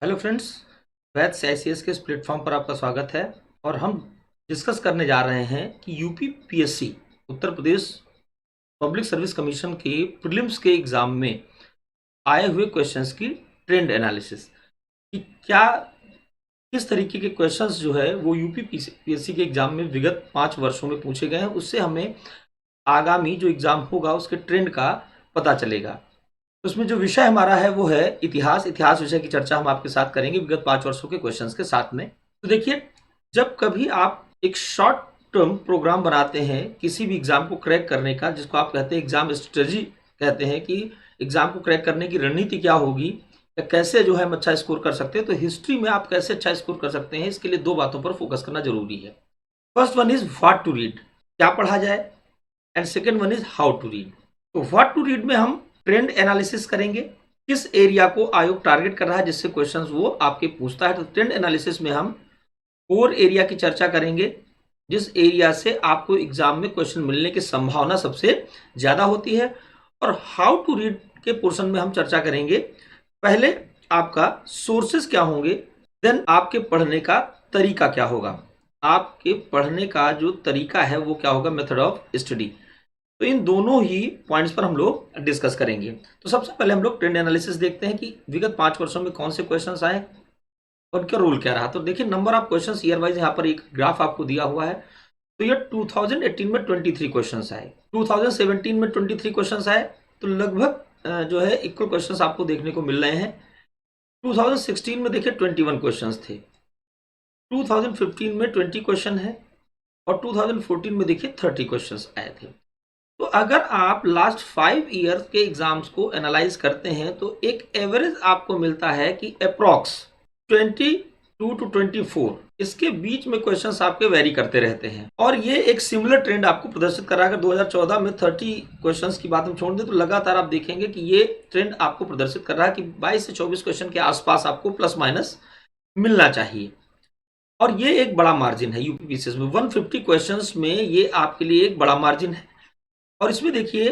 Hello friends, वैद्य ICS के इस platform पर आपका स्वागत है। और हम डिस्कस करने जा रहे हैं कि UP PSC Uttar Pradesh public service commission के प्रीलिम्स के एग्ज़ाम में आए हुए क्वेश्चंस की ट्रेंड एनालिसिस कि क्या किस तरीके के क्वेश्चंस जो है वो यूपी पीएससी के एग्ज़ाम में विगत 5 वर्षों में पूछे गए हैं। उससे हमें आगामी जो एग्ज़ाम होगा उसके ट्रेंड का पता चलेगा। उसमें जो विषय हमारा है वो है इतिहास। इतिहास विषय की चर्चा हम आपके साथ करेंगे विगत 5 वर्षों के क्वेश्चंस के साथ में। तो देखिए, जब कभी आप एक शॉर्ट टर्म प्रोग्राम बनाते हैं किसी भी एग्जाम को क्रैक करने का, जिसको आप कहते हैं एग्जाम स्ट्रेटजी, कहते हैं कि एग्जाम को क्रैक करने की रणनीति क्या होगी या कैसे जो है हम अच्छा स्कोर कर सकते हैं, तो हिस्ट्री में आप कैसे अच्छा स्कोर कर सकते हैं, इसके लिए दो बातों पर फोकस करना जरूरी है। First one is what to read, क्या पढ़ा जाए, and second one is how to read. तो व्हाट टू रीड में हम ट्रेंड एनालिसिस करेंगे, किस एरिया को आयोग टारगेट कर रहा है जिससे क्वेश्चंस वो आपके पूछता है। तो ट्रेंड एनालिसिस में हम कोर एरिया की चर्चा करेंगे, जिस एरिया से आपको एग्जाम में क्वेश्चन मिलने की संभावना सबसे ज्यादा होती है। और हाउ टू रीड के पोर्शन में हम चर्चा करेंगे, पहले आपका सोर्सेस क्या होंगे, देन आपके पढ़ने का तरीका क्या होगा, आपके पढ़ने का जो तरीका है वो क्या होगा, मेथड ऑफ स्टडी। तो इन दोनों ही पॉइंट्स पर हम लोग डिस्कस करेंगे। तो सबसे पहले हम लोग ट्रेंड एनालिसिस देखते हैं कि विगत 5 वर्षों में कौन से क्वेश्चंस आए और उनका रोल क्या रहा। तो देखिए, number of questions year wise यहाँ पर एक ग्राफ आपको दिया हुआ है। तो ये 2018 में 23 क्वेश्चंस आए, 2017 में 23 क्वेश्चंस आए, तो लगभग जो है इक्वल क्वेश्चंस आपको देखने को मिल रहे हैं। 2016 में देखिए 21 क्वेश्चंस थे, 2015 में 20 क्वेश्चन है, और 2014 में देखिए 30 क्वेश्चंस आए थे। तो अगर आप लास्ट 5 ईयर्स के एग्जाम्स को एनालाइज करते हैं तो एक एवरेज आपको मिलता है कि अप्रॉक्स 22 to 24 इसके बीच में क्वेश्चंस आपके वेरी करते रहते हैं। और ये एक सिमिलर ट्रेंड आपको प्रदर्शित कर रहा है। अगर 2014 में 30 क्वेश्चंस की बात हम छोड़ दें तो लगातार आप देखेंगे कि ये ट्रेंड आपको प्रदर्शित कर रहा है कि 22 से 24 क्वेश्चन के आसपास आपको प्लस माइनस मिलना चाहिए। और ये एक बड़ा मार्जिन है यूपीपीसीएस में, 150 क्वेश्चंस में ये आपके लिए एक बड़ा मार्जिन है। और इसमें देखिए,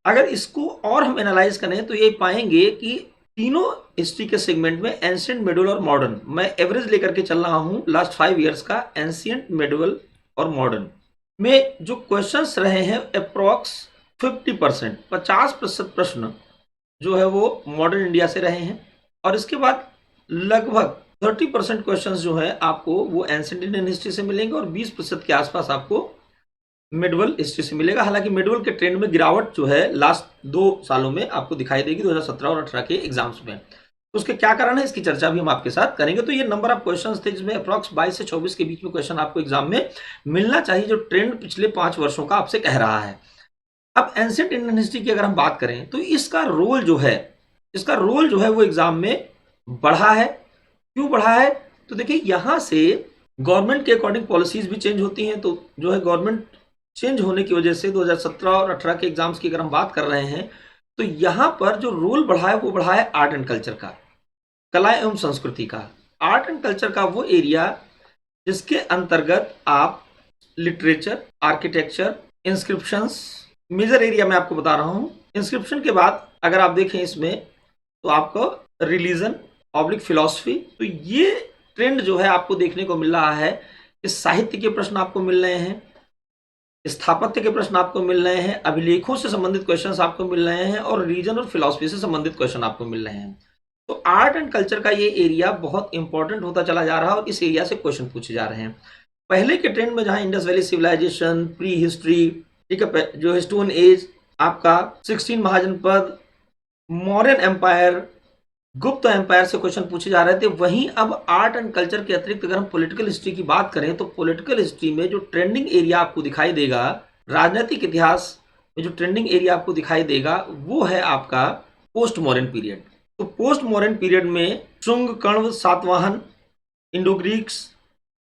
अगर इसको और हम एनालाइज करें तो ये पाएंगे कि तीनों हिस्ट्री के सेगमेंट में एंशिएंट, मिडिवल और मॉडर्न, मैं एवरेज लेकर के चल रहा हूं लास्ट 5 ईयर्स का, एंशिएंट, मिडिवल और मॉडर्न में जो क्वेश्चंस रहे हैं अप्रॉक्स 50%, 50% प्रश्न जो है वो मॉडर्न इंडिया से रहे हैं। और इसके बाद लगभग 30% क्वेश्चंस जो है आपको वो एंशिएंट इंडियन हिस्ट्री से मिलेंगे, और 20% के आसपास आपको मिडवल हिस्ट्री से मिलेगा। हालांकि मिडवल के ट्रेंड में गिरावट जो है लास्ट 2 सालों में आपको दिखाई देगी, 2017 और 18 के एग्जाम्स में। तो उसके क्या कारण है, इसकी चर्चा भी हम आपके साथ करेंगे। तो ये नंबर ऑफ क्वेश्चंस थे जिसमें अप्रॉक्स 22 से 24 के बीच में क्वेश्चन आपको एग्जाम में मिलना चाहिए, जो ट्रेंड पिछले 5 वर्षों का आपसे कह रहा है। अब एंशिएंट इंडियन हिस्ट्री की अगर हम बात करें तो इसका रोल जो है वो एग्जाम में बढ़ा है। क्यों बढ़ा है, तो देखिए यहां से गवर्नमेंट के अकॉर्डिंग पॉलिसीज भी चेंज होती हैं। तो जो है गवर्नमेंट चेंज होने की वजह से 2017 और 18 के एग्जाम्स की अगर हम बात कर रहे हैं तो यहां पर जो रोल बढ़ा है वो बढ़ा है आर्ट एंड कल्चर का, कला एवं संस्कृति का। आर्ट एंड कल्चर का वो एरिया जिसके अंतर्गत आप literature, architecture, inscriptions, major area मैं आपको बता रहा हूं। इंस्क्रिप्शन के बाद अगर आप देखें इसमें तो आपको रिलीजन, पब्लिक फिलॉसफी, तो ये ट्रेंड जो है आपको देखने को मिल रहा है कि साहित्य के प्रश्न आपको मिल रहे हैं, स्थापत्य के प्रश्न आपको मिल रहे हैं, अभिलेखों से संबंधित क्वेश्चंस आपको मिल रहे हैं, और रीजन और फिलॉसफी से संबंधित क्वेश्चन आपको मिल रहे हैं। तो आर्ट एंड कल्चर का ये एरिया बहुत इंपॉर्टेंट होता चला जा रहा है और इस एरिया से क्वेश्चन पूछे जा रहे हैं। पहले के ट्रेंड में जहां Indus valley civilisation, prehistory, ठीक है, जो स्टोन एज, आपका 16 महाजनपद, मौर्यन एम्पायर, गुप्त एम्पायर से क्वेश्चन पूछे जा रहे थे, वहीं अब आर्ट एंड कल्चर के अतिरिक्त अगर हम पॉलिटिकल हिस्ट्री की बात करें तो पॉलिटिकल हिस्ट्री में जो ट्रेंडिंग एरिया आपको दिखाई देगा, राजनीतिक इतिहास में जो ट्रेंडिंग एरिया आपको दिखाई देगा वो है आपका पोस्ट मॉडर्न पीरियड। तो पोस्ट मॉडर्न पीरियड में Shunga, Kanva, Satavahana, Indo Greeks,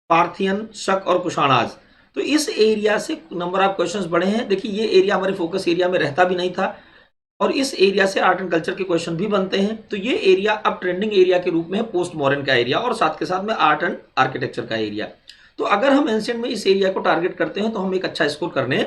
Parthian, शक और कुषाणाज, तो इस एरिया से नंबर ऑफ क्वेश्चंस बढ़े हैं। देखिए ये एरिया हमारे फोकस एरिया में रहता भी नहीं था, और इस एरिया से आर्ट एंड कल्चर के क्वेश्चन भी बनते हैं। तो ये एरिया अब ट्रेंडिंग एरिया के रूप में है, पोस्ट मॉडर्न का एरिया, और साथ के साथ में आर्ट एंड आर्किटेक्चर का एरिया। तो अगर हम एंशिएंट में इस एरिया को टारगेट करते हैं तो हम एक अच्छा स्कोर करने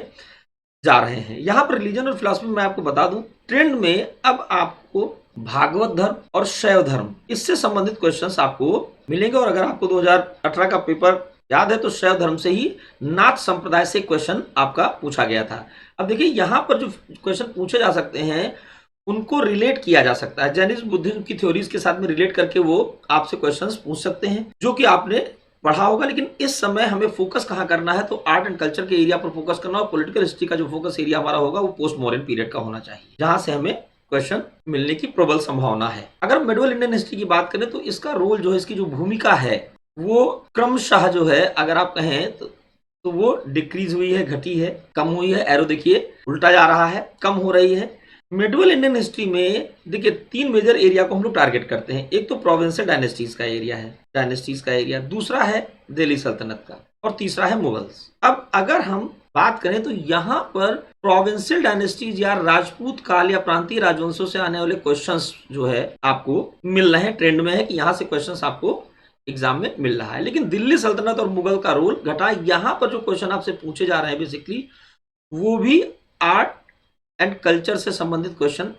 जा रहे हैं। यहां पर रिलीजन और फिलॉसफी में मैं आपको बता दूं, ट्रेंड में अब आपको भागवत धर्म और शैव धर्म, इससे संबंधित क्वेश्चंस आपको मिलेंगे। और अगर आपको 2018 का पेपर याद है तो शैव धर्म से ही नाथ संप्रदाय से क्वेश्चन आपका पूछा गया था। अब देखिए यहाँ पर जो क्वेश्चन पूछे जा सकते हैं उनको रिलेट किया जा सकता है, जैनिज्म बुद्धिज्म की थ्योरीज के साथ में रिलेट करके वो आपसे क्वेश्चंस पूछ सकते हैं जो कि आपने पढ़ा होगा। लेकिन इस समय हमें फोकस कहाँ करना है, तो आर्ट एंड कल्चर के एरिया पर फोकस करना, और पॉलिटिकल हिस्ट्री का जो फोकस एरिया हमारा होगा वो पोस्ट मॉडर्न पीरियड का होना चाहिए, जहां से हमें क्वेश्चन मिलने की प्रबल संभावना है। अगर मिडिवल इंडियन हिस्ट्री की बात करें तो इसका रोल जो है, इसकी जो भूमिका है वो क्रमशः जो है अगर आप कहें तो वो डिक्रीज हुई है, घटी है, कम हुई है। एरो देखिए उल्टा जा रहा है, कम हो रही है। मिडिवल इंडियन हिस्ट्री में देखिए 3 मेजर एरिया को हम लोग टारगेट करते हैं। एक तो प्रोविंशियल डायनेस्टीज का एरिया है, दूसरा है दिल्ली सल्तनत का, और तीसरा है मुगल्स। अब अगर हम बात करें तो यहाँ पर प्रोविंशियल डायनेस्टीज या राजपूत काल या प्रांतीय राजवंशों से आने वाले क्वेश्चंस जो है आपको मिल रहे हैं, ट्रेंड में है कि यहाँ से क्वेश्चंस आपको एग्जाम में मिल रहा है। लेकिन दिल्ली सल्तनत और मुगल का रोल घटा। यहाँ पर जो क्वेश्चन आपसे पूछे जा रहे हैं बेसिकली वो भी आर्ट एंड कल्चर से संबंधित क्वेश्चन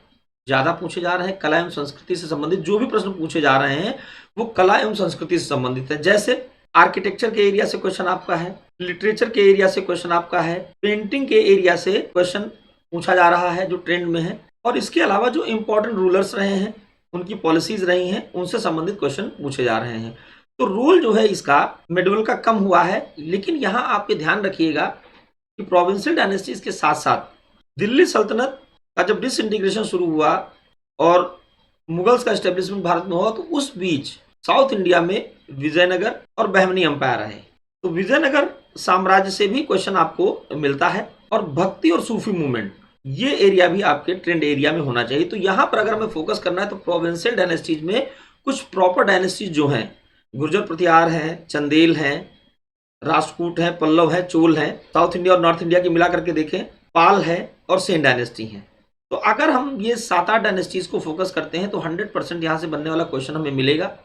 ज्यादा पूछे जा रहे हैं। कला एवं संस्कृति से संबंधित जो भी प्रश्न पूछे जा रहे हैं वो कला एवं संस्कृति से संबंधित है। जैसे आर्किटेक्चर के एरिया से क्वेश्चन आपका है, लिटरेचर के एरिया से क्वेश्चन आपका है, पेंटिंग के एरिया से क्वेश्चन पूछा जा रहा है जो ट्रेंड में है, और इसके अलावा जो इंपॉर्टेंट रूलर्स रहे हैं, उनकी पॉलिसीज रही हैं, उनसे संबंधित क्वेश्चन पूछे जा रहे हैं। तो रोल जो है इसका मिडिवल का कम हुआ है। लेकिन यहाँ आप ये ध्यान रखिएगा कि प्रोविंशियल डायनेस्टीज के साथ साथ दिल्ली सल्तनत का जब डिसइंटीग्रेशन शुरू हुआ और मुगल्स का एस्टेब्लिशमेंट भारत में हुआ, तो उस बीच साउथ इंडिया में विजयनगर और बहमनी एम्पायर रहे। तो विजयनगर साम्राज्य से भी क्वेश्चन आपको मिलता है, और भक्ति और सूफी मूवमेंट ये एरिया भी आपके ट्रेंड एरिया में होना चाहिए। तो यहाँ पर अगर हमें फोकस करना है तो प्रोविंशियल डायनेस्टीज में कुछ प्रॉपर डायनेस्टीज जो हैं, गुर्जर प्रतिहार हैं, चंदेल हैं, राष्ट्रकूट हैं, पल्लव हैं, चोल हैं, साउथ इंडिया और नॉर्थ इंडिया की मिला करके देखें, पाल है और सेन डायनेस्टी है। तो अगर हम ये 7-8 डायनेस्टीज को फोकस करते हैं तो 100% यहाँ से बनने वाला क्वेश्चन हमें मिलेगा।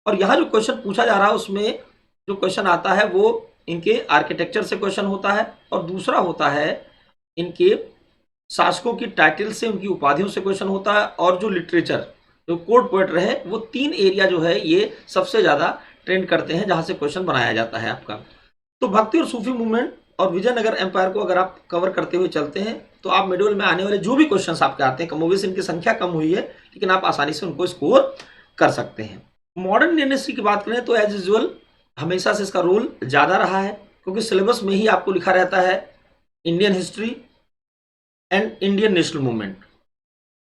और यहाँ जो क्वेश्चन पूछा जा रहा है उसमें जो क्वेश्चन आता है वो इनके आर्किटेक्चर से क्वेश्चन होता है, और दूसरा होता है इनके शासकों की टाइटल से, उनकी उपाधियों से क्वेश्चन होता है, और जो लिटरेचर, जो कोर्ट पोएट रहे, वो 3 एरिया जो है ये सबसे ज्यादा ट्रेंड करते हैं जहां से क्वेश्चन बनाया जाता है आपका। तो भक्ति और सूफी मूवमेंट और विजयनगर एम्पायर को अगर आप कवर करते हुए चलते हैं तो आप मिडिवल में आने वाले जो भी क्वेश्चंस आपके आते हैं, कमोबेश इनकी संख्या कम हुई है लेकिन आप आसानी से उनको स्कोर कर सकते हैं। मॉडर्न इंडियन हिस्ट्री की बात करें तो एज यूजुअल हमेशा से इसका रोल ज्यादा रहा है, क्योंकि सिलेबस में ही आपको लिखा रहता है Indian history and Indian national movement.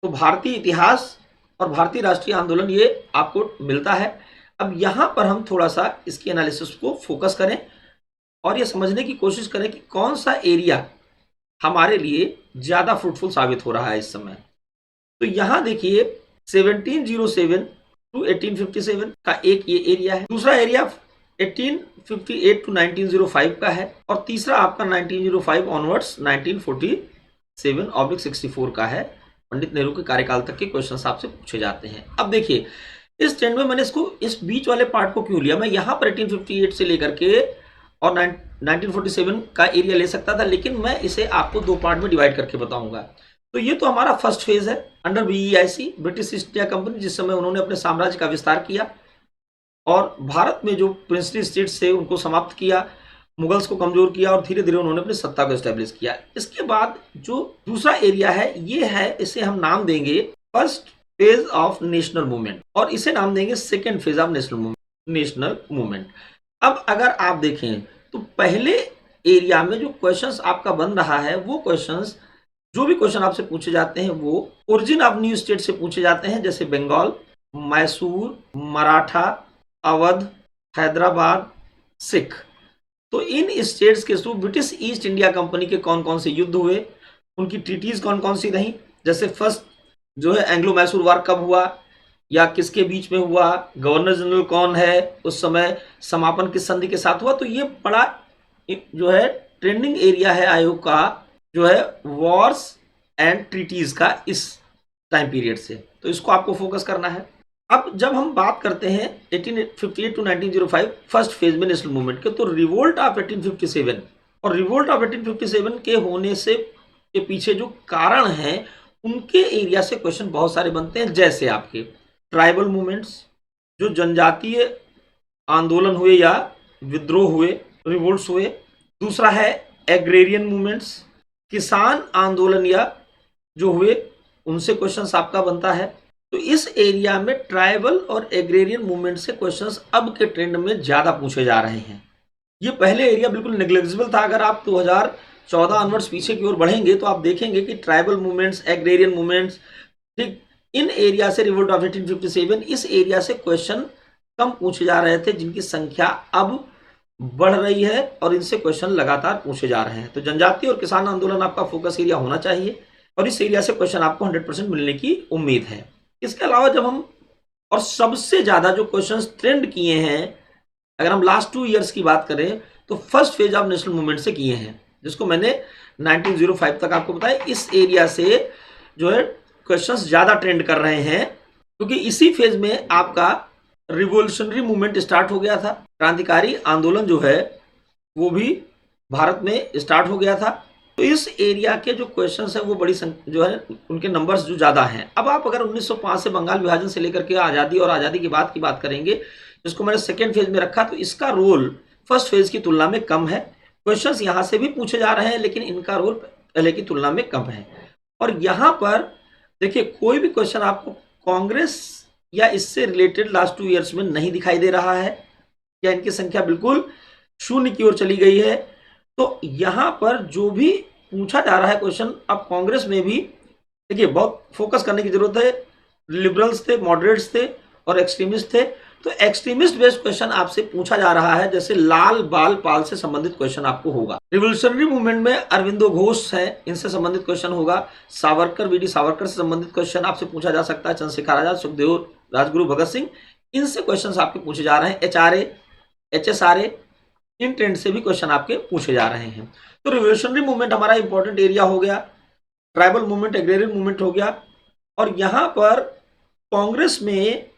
तो भारतीय इतिहास और भारतीय राष्ट्रीय आंदोलन ये आपको मिलता है। अब यहां पर हम थोड़ा सा इसकी एनालिसिस को फोकस करें और ये समझने की कोशिश करें कि कौन सा एरिया हमारे लिए ज्यादा फ्रूटफुल साबित हो रहा है इस समय। तो यहां देखिए 1707 टू 1857 का एक ये एरिया है, दूसरा एरिया 1858 टू 1905 का है, और तीसरा आपका 1905 ऑनवर्ड्स 1947/64 का है। पंडित नेहरू के कार्यकाल तक के क्वेश्चंस आपसे पूछे जाते हैं। अब देखिए इस ट्रेंड में मैंने इसको इस बीच वाले पार्ट को क्यों लिया, मैं यहाँ पर 1858 से लेकर के और 1947 का एरिया ले सकता था, लेकिन मैं इसे आपको 2 पार्ट में डिवाइड करके बताऊंगा। तो ये तो हमारा फर्स्ट फेज है under BEIC, British East India company, जिस समय उन्होंने अपने साम्राज्य का विस्तार किया और भारत में जो प्रिंसली स्टेट्स थे उनको समाप्त किया, मुगल्स को कमजोर किया और धीरे धीरे उन्होंने अपनी सत्ता को एस्टेब्लिश किया। इसके बाद जो दूसरा एरिया है ये है, इसे हम नाम देंगे first phase of national movement और इसे नाम देंगे second phase of national movement. अब अगर आप देखें तो पहले एरिया में जो क्वेश्चंस आपका बन रहा है वो क्वेश्चंस, जो भी क्वेश्चन आपसे पूछे जाते हैं वो ओरिजिन ऑफ न्यू स्टेट से पूछे जाते हैं, जैसे बंगाल, मैसूर, मराठा, अवध, हैदराबाद, सिख। तो इन स्टेट्स के through British East India company के कौन कौन से युद्ध हुए, उनकी ट्रीटीज कौन कौन सी रही, जैसे फर्स्ट जो है एंग्लो मैसूर वार कब हुआ या किसके बीच में हुआ, गवर्नर जनरल कौन है, उस समय समापन किस संधि के साथ हुआ। तो ये बड़ा जो है ट्रेंडिंग एरिया है आयोग का, जो है वॉर्स एंड ट्रीटीज का इस टाइम पीरियड से, तो इसको आपको फोकस करना है। अब जब हम बात करते हैं 1858 टू 1905 फर्स्ट फेज में नेशनल मूवमेंट के, तो रिवोल्ट ऑफ 1857 और रिवोल्ट ऑफ 1857 के होने से के पीछे जो कारण है उनके एरिया से क्वेश्चन बहुत सारे बनते हैं, जैसे आपके ट्राइबल मूवमेंट्स, जो जनजातीय आंदोलन हुए या विद्रोह हुए, रिवोल्ट्स हुए। दूसरा है एग्रेरियन मूवमेंट्स, किसान आंदोलन या जो हुए उनसे क्वेश्चंस आपका बनता है। तो इस एरिया में ट्राइबल और एग्रेरियन मूवमेंट से क्वेश्चंस अब के ट्रेंड में ज्यादा पूछे जा रहे हैं। ये पहले एरिया बिल्कुल नेग्लिजिबल था। अगर आप 2014 ऑनवर्ड्स पीछे की ओर बढ़ेंगे तो आप देखेंगे कि ट्राइबल मूवमेंट्स, एग्रेरियन मूवमेंट्स, ठीक, इन एरिया से रिवोल्ट ऑफ 1857, इस एरिया से क्वेश्चन कम पूछे जा रहे थे, जिनकी संख्या अब बढ़ रही है और इनसे क्वेश्चन लगातार पूछे जा रहे हैं। तो जनजातीय और किसान आंदोलन आपका फोकस एरिया होना चाहिए और इस एरिया से क्वेश्चन आपको 100% मिलने की उम्मीद है। इसके अलावा जब हम और सबसे ज्यादा जो क्वेश्चंस ट्रेंड किए हैं, अगर हम लास्ट 2 ईयर्स की बात करें तो first phase of national movement से किए हैं, जिसको मैंने 1905 तक आपको बताया। इस एरिया से जो है क्वेश्चंस ज्यादा ट्रेंड कर रहे हैं, क्योंकि इसी फेज में आपका रिवोल्यूशनरी मूवमेंट स्टार्ट हो गया था। क्रांतिकारी आंदोलन जो है वो भी भारत में स्टार्ट हो गया था। तो इस एरिया के जो क्वेश्चंस हैं वो बड़ी जो है उनके नंबर्स जो ज्यादा हैं। अब आप अगर 1905 से बंगाल विभाजन से लेकर के आजादी और आजादी के बाद की बात करेंगे, जिसको मैंने सेकेंड फेज में रखा, तो इसका रोल फर्स्ट फेज की तुलना में कम है। क्वेश्चंस यहां से भी पूछे जा रहे हैं, लेकिन इनका रोल पहले की तुलना में कम है। और यहां पर देखिए, कोई भी क्वेश्चन आपको कांग्रेस या इससे रिलेटेड लास्ट 2 ईयर्स में नहीं दिखाई दे रहा है, या इनकी संख्या बिल्कुल शून्य की ओर चली गई है। तो यहां पर जो भी पूछा जा रहा है क्वेश्चन, अब कांग्रेस में भी देखिए बहुत फोकस करने की जरूरत है। लिबरल्स थे, मॉडरेट्स थे और एक्सट्रीमिस्ट थे। तो एक्सट्रीमिस्ट बेस्ड क्वेश्चन आपसे पूछा जा रहा है, जैसे लाल बाल पाल से संबंधित क्वेश्चन आपको होगा। रिवोल्यूशनरी मूवमेंट में अरविंदो घोष है, इनसे संबंधित क्वेश्चन होगा। सावरकर, वीडी सावरकर से संबंधित क्वेश्चन आपसे पूछा जा सकता है। चंद्रशेखर आजाद, सुखदेव, राजगुरु, भगत सिंह, इनसे क्वेश्चन आपके पूछे जा रहे हैं। HRA, HSRA, इन ट्रेंड से भी क्वेश्चन आपके पूछे जा रहे हैं। तो रिवोल्यूशनरी मूवमेंट हमारा इंपॉर्टेंट एरिया हो गया, ट्राइबल मूवमेंट, एग्रेरियन मूवमेंट हो गया। और यहां पर कांग्रेस में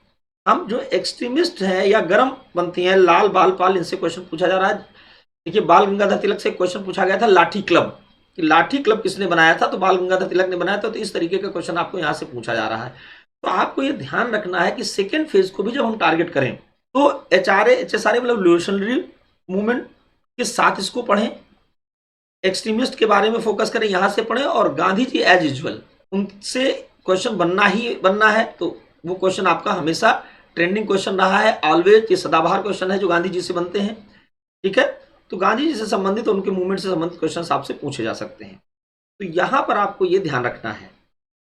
हम जो एक्सट्रीमिस्ट हैं या गर्म बनती हैं, लाल बाल पाल, इनसे क्वेश्चन पूछा जा रहा है। देखिए, बाल गंगाधर तिलक से क्वेश्चन पूछा गया था लाठी क्लब, कि लाठी क्लब किसने बनाया था, तो बाल गंगाधर तिलक ने बनाया था। तो इस तरीके का क्वेश्चन आपको यहां से पूछा जा रहा है। तो आपको ये ध्यान रखना है कि सेकेंड फेज को भी जब हम टारगेट करें तो HRA, HSRA मतलब रिवोल्यूशनरी मूवमेंट के साथ इसको पढ़ें, एक्सट्रीमिस्ट के बारे में फोकस करें, यहां से पढ़ें। और गांधी जी एज यूजुअल, उनसे क्वेश्चन बनना ही बनना है। तो वो क्वेश्चन आपका हमेशा ट्रेंडिंग क्वेश्चन रहा है, ऑलवेज। ये सदाबहार क्वेश्चन है जो गांधी जी से बनते हैं, ठीक है। तो गांधी जी से संबंधित, उनके मूवमेंट से संबंधित क्वेश्चन आपसे पूछे जा सकते हैं। तो यहां पर आपको ये ध्यान रखना है।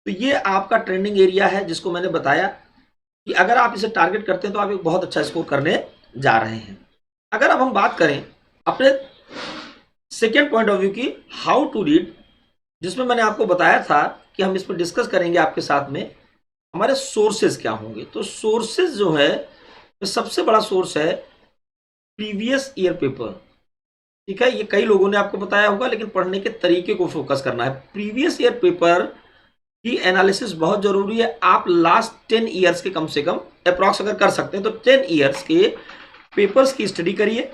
तो ये आपका ट्रेंडिंग एरिया है, जिसको मैंने बताया कि अगर आप इसे टारगेट करते हैं तो आप एक बहुत अच्छा स्कोर करने जा रहे हैं। अगर अब हम बात करें अपने सेकेंड पॉइंट ऑफ व्यू की, हाउ टू रीड, जिसमें मैंने आपको बताया था कि हम इस पर डिस्कस करेंगे आपके साथ में, हमारे सोर्सेज क्या होंगे। तो सोर्सेज जो है, तो सबसे बड़ा सोर्स है प्रीवियस ईयर पेपर, ठीक है। ये कई लोगों ने आपको बताया होगा, लेकिन पढ़ने के तरीके को फोकस करना है। प्रीवियस ईयर पेपर की एनालिसिस बहुत जरूरी है। आप लास्ट 10 ईयर्स के कम से कम अप्रॉक्स अगर कर सकते हैं तो 10 ईयर्स के पेपर्स की स्टडी करिए।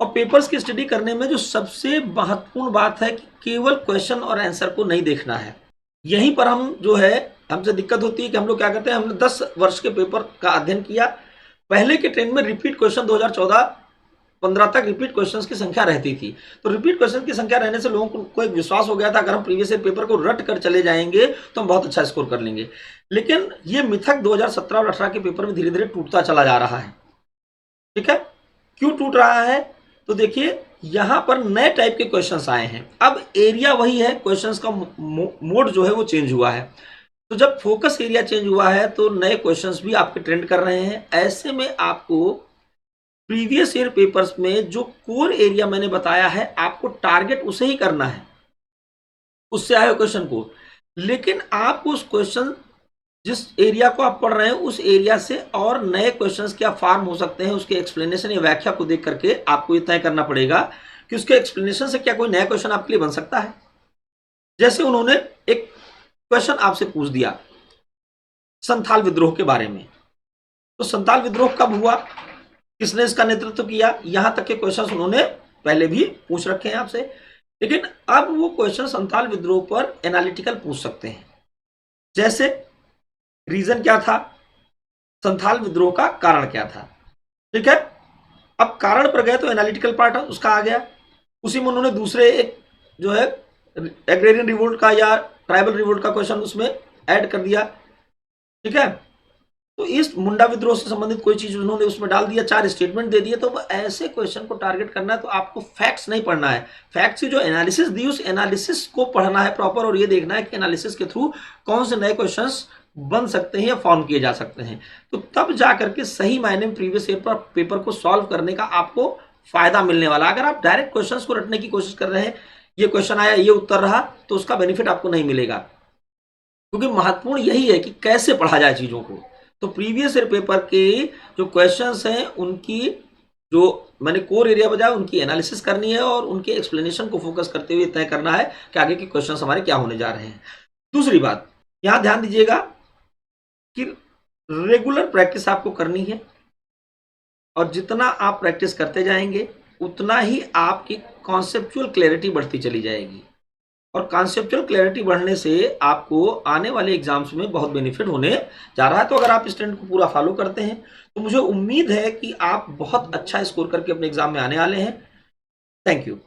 और पेपर्स की स्टडी करने में जो सबसे महत्वपूर्ण बात है कि केवल क्वेश्चन और आंसर को नहीं देखना है। यहीं पर हम जो है, हमसे दिक्कत होती है कि हम लोग क्या करते हैं, हमने 10 वर्ष के पेपर का अध्ययन किया। पहले के ट्रेंड में रिपीट क्वेश्चन 2014-15 तक रिपीट क्वेश्चंस की संख्या रहती थी। तो रिपीट क्वेश्चन की संख्या रहने से लोगों को एक विश्वास हो गया था, अगर हम प्रीवियस ईयर पेपर को रट कर चले जाएंगे तो हम बहुत अच्छा स्कोर कर लेंगे। लेकिन ये मिथक 2017 और 18 के पेपर में धीरे धीरे टूटता चला जा रहा है, ठीक है। क्यों टूट रहा है, तो देखिए यहां पर नए टाइप के क्वेश्चंस आए हैं। अब एरिया वही है, क्वेश्चंस का मोड जो है वो चेंज हुआ है। तो जब फोकस एरिया चेंज हुआ है तो नए क्वेश्चंस भी आपके ट्रेंड कर रहे हैं। ऐसे में आपको प्रीवियस ईयर पेपर्स में जो कोर एरिया मैंने बताया है, आपको टारगेट उसे ही करना है, उससे आए क्वेश्चन को। लेकिन आपको उस क्वेश्चन, जिस एरिया को आप पढ़ रहे हैं, उस एरिया से और नए क्वेश्चंस क्या फॉर्म हो सकते हैं, उसके एक्सप्लेनेशन या व्याख्या को देख करके आपको ये तय करना पड़ेगा कि उसके एक्सप्लेनेशन से क्या कोई नया क्वेश्चन आपके लिए बन सकता है। जैसे उन्होंने एक क्वेश्चन आपसे पूछ दिया संथाल विद्रोह के बारे में, तो संथाल विद्रोह कब हुआ, किसने इसका नेतृत्व किया, यहां तक के क्वेश्चंस उन्होंने पहले भी पूछ रखे हैं आपसे। लेकिन अब वो क्वेश्चन संथाल विद्रोह पर एनालिटिकल पूछ सकते हैं। जैसे रीजन क्या था, संथाल विद्रोह का कारण क्या था। ठीक है, अब कारण पर गए तो एनालिटिकल पार्ट उसका आ गया, उसी में उन्होंने दूसरे एक जो है एग्रेरियन रिवोल्ट का या ट्राइबल रिवोल्ट का क्वेश्चन उसमें ऐड कर दिया। ठीक है, तो इस मुंडा विद्रोह से संबंधित कोई चीज उन्होंने उसमें डाल दिया, 4 स्टेटमेंट दे दिए। तो ऐसे क्वेश्चन को टारगेट करना है, तो आपको फैक्ट्स नहीं पढ़ना है, फैक्ट्स की जो एनालिसिस दी उस एनालिसिस को पढ़ना है प्रॉपर, और ये देखना है कि एनालिसिस के थ्रू कौन से नए क्वेश्चंस बन सकते हैं या फॉर्म किए जा सकते हैं। तो तब जाकर के सही मायने में प्रीवियस ईयर पेपर को सॉल्व करने का आपको फायदा मिलने वाला। अगर आप डायरेक्ट क्वेश्चंस को रटने की कोशिश कर रहे हैं, ये क्वेश्चन आया ये उत्तर रहा, तो उसका बेनिफिट आपको नहीं मिलेगा, क्योंकि महत्वपूर्ण यही है कि कैसे पढ़ा जाए चीजों को। तो प्रीवियस ईयर पेपर के जो क्वेश्चंस हैं उनकी जो मैंने कोर एरिया बजाया उनकी एनालिसिस करनी है, और उनके एक्सप्लेनेशन को फोकस करते हुए तय करना है कि आगे के क्वेश्चंस हमारे क्या होने जा रहे हैं। दूसरी बात यहां ध्यान दीजिएगा कि रेगुलर प्रैक्टिस आपको करनी है, और जितना आप प्रैक्टिस करते जाएंगे उतना ही आपकी कॉन्सेप्चुअल क्लैरिटी बढ़ती चली जाएगी, और कॉन्सेप्चुअल क्लैरिटी बढ़ने से आपको आने वाले एग्जाम्स में बहुत बेनिफिट होने जा रहा है। तो अगर आप इस ट्रेंड को पूरा फॉलो करते हैं तो मुझे उम्मीद है कि आप बहुत अच्छा स्कोर करके अपने एग्जाम में आने वाले हैं। Thank you.